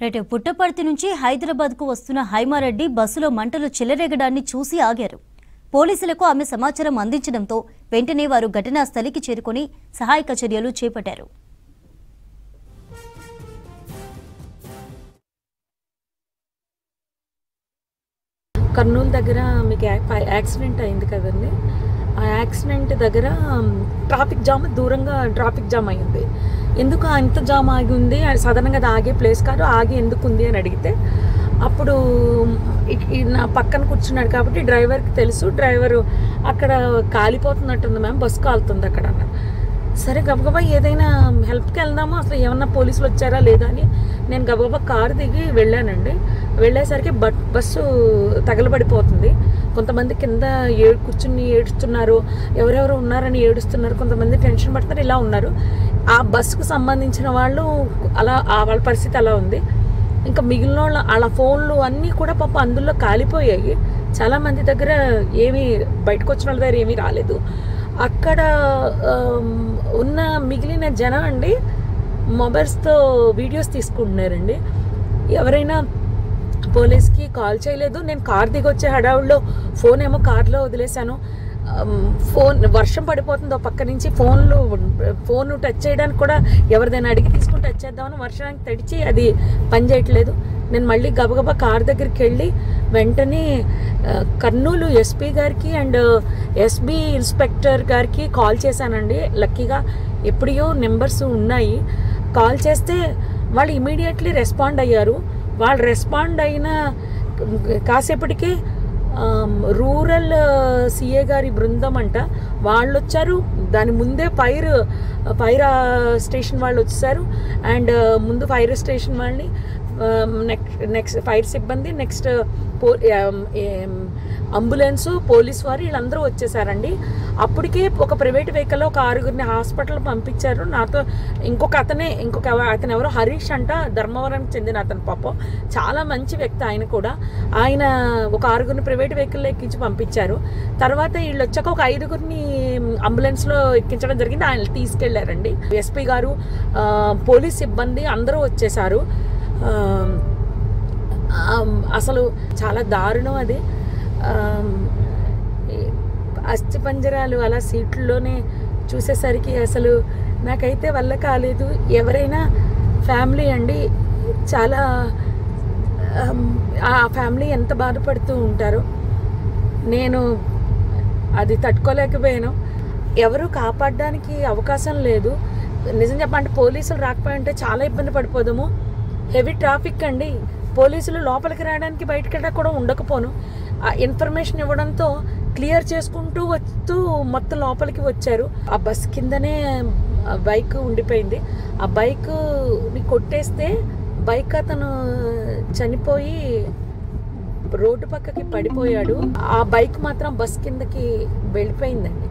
Rate Puttaparthi నుంచి హైదరాబాద్కు వస్తున్న హైమారెడ్డి బస్సులో మంటలు చెలరేగడాన్ని చూసి ఆగారు. పోలీసులకు ఆమె సమాచారం అందించడంతో వెంటనే వారు ఘటనా స్థలికి చేరుకొని సహాయక చర్యలు చేపట్టారు. కర్నూలు దగ్గర మీకు యాక్సిడెంట్ అయింది కదండి. ఆ యాక్సిడెంట్ దగ్గర ట్రాఫిక్ జామ్, దూరంగా ట్రాఫిక్ జామ్ అయింది. ఎందుకు అంత జామ్ ఆగి ఉంది, సాధారణంగా అది ఆగే ప్లేస్ కాదు, ఆగి ఎందుకు ఉంది అని అడిగితే అప్పుడు నా పక్కన కూర్చున్నాడు కాబట్టి డ్రైవర్కి తెలుసు. డ్రైవరు అక్కడ కాలిపోతున్నట్టుంది మ్యామ్, బస్సు కాలుతుంది అక్కడ అన్నారు. సరే గబగబా ఏదైనా హెల్ప్కి వెళ్దామా, అసలు ఏమన్నా పోలీసులు వచ్చారా లేదా అని నేను గబగబా కారు దిగి వెళ్ళానండి. వెళ్ళేసరికి బస్సు తగలబడిపోతుంది. కొంతమంది కింద కూర్చుని ఏడుస్తున్నారు, ఎవరెవరు ఉన్నారని ఏడుస్తున్నారు, కొంతమంది టెన్షన్ పడుతున్నారు, ఇలా ఉన్నారు. ఆ బస్సుకు సంబంధించిన వాళ్ళు అలా వాళ్ళ పరిస్థితి అలా ఉంది. ఇంకా మిగిలిన వాళ్ళ ఫోన్లు అన్నీ కూడా పాప అందులో కాలిపోయాయి. చాలామంది దగ్గర ఏమీ బయటకు వచ్చిన వాళ్ళ దగ్గర ఏమీ రాలేదు. అక్కడ ఉన్న మిగిలిన జనం అండి మొబైల్స్తో వీడియోస్ తీసుకుంటున్నారండి. ఎవరైనా పోలీస్కి కాల్ చేయలేదు. నేను కార్ దిగి వచ్చే హడావుల్లో ఫోన్ ఏమో కార్లో వదిలేశాను. ఫోన్ వర్షం పడిపోతుంది పక్క నుంచి, ఫోన్ టచ్ చేయడానికి కూడా ఎవరిదైనా అడిగి తీసుకుని టచ్ చేద్దామని వర్షానికి తడిచి అది పని చేయట్లేదు. నేను మళ్ళీ గబగబా కార్ దగ్గరికి వెళ్ళి వెంటనే కర్నూలు ఎస్పీ గారికి అండ్ ఎస్బీ ఇన్స్పెక్టర్ గారికి కాల్ చేశానండి. లక్కీగా ఎప్పుడో నెంబర్స్ ఉన్నాయి. కాల్ చేస్తే వాళ్ళు ఇమీడియట్లీ రెస్పాండ్ అయ్యారు. వాళ్ళు రెస్పాండ్ అయిన కాసేపటికి రూరల్ సిఏ గారి బృందం అంట వాళ్ళు వచ్చారు. దాని ముందే ఫైర్ స్టేషన్ వాళ్ళు వచ్చేసారు. అండ్ ముందు ఫైర్ స్టేషన్ వాళ్ళని, నెక్స్ట్ ఫైర్ సిబ్బంది, నెక్స్ట్ అంబులెన్సు, పోలీస్ వారు వీళ్ళందరూ వచ్చేసారండి. అప్పటికే ఒక ప్రైవేట్ వెహికల్లో ఒక 6గురిని హాస్పిటల్ పంపించారు. నాతో అతను ఎవరో హరీష్ అంట, ధర్మవరానికి చెందిన అతను. పాపం చాలా మంచి వ్యక్తి ఆయన కూడా. ఆయన ఒక 6గురిని ప్రైవేట్ వెహికల్లో ఎక్కించి పంపించారు. తర్వాత వీళ్ళు వచ్చాక ఒక 5గురిని అంబులెన్స్లో ఎక్కించడం జరిగింది. ఆయన తీసుకెళ్లారండి. ఎస్పీ గారు, పోలీస్ సిబ్బంది అందరూ వచ్చేసారు. అసలు చాలా దారుణం అది. అస్థిపంజరాలు అలా సీట్లలోనే చూసేసరికి అసలు నాకైతే వల్ల కాలేదు. ఎవరైనా ఫ్యామిలీ అండి, చాలా ఆ ఫ్యామిలీ ఎంత బాధపడుతూ ఉంటారో నేను అది తట్టుకోలేకపోయాను. ఎవరు కాపాడడానికి అవకాశం లేదు. నిజం చెప్పాలంటే పోలీసులు రాకపోయింటే చాలా ఇబ్బంది పడిపోదాము. హెవీ ట్రాఫిక్ అండి. పోలీసులు లోపలికి రావడానికి బయటకి కూడా ఉండకపోను. ఆ ఇన్ఫర్మేషన్ ఇవ్వడంతో క్లియర్ చేసుకుంటూ వస్తూ మొత్తం లోపలికి వచ్చారు. ఆ బస్ కిందనే బైక్ ఉండిపోయింది. ఆ బైక్ని కొట్టేస్తే బైక్ అతను చనిపోయి రోడ్డు పక్కకి పడిపోయాడు. ఆ బైక్ మాత్రం బస్ కిందకి వెళ్ళిపోయిందండి.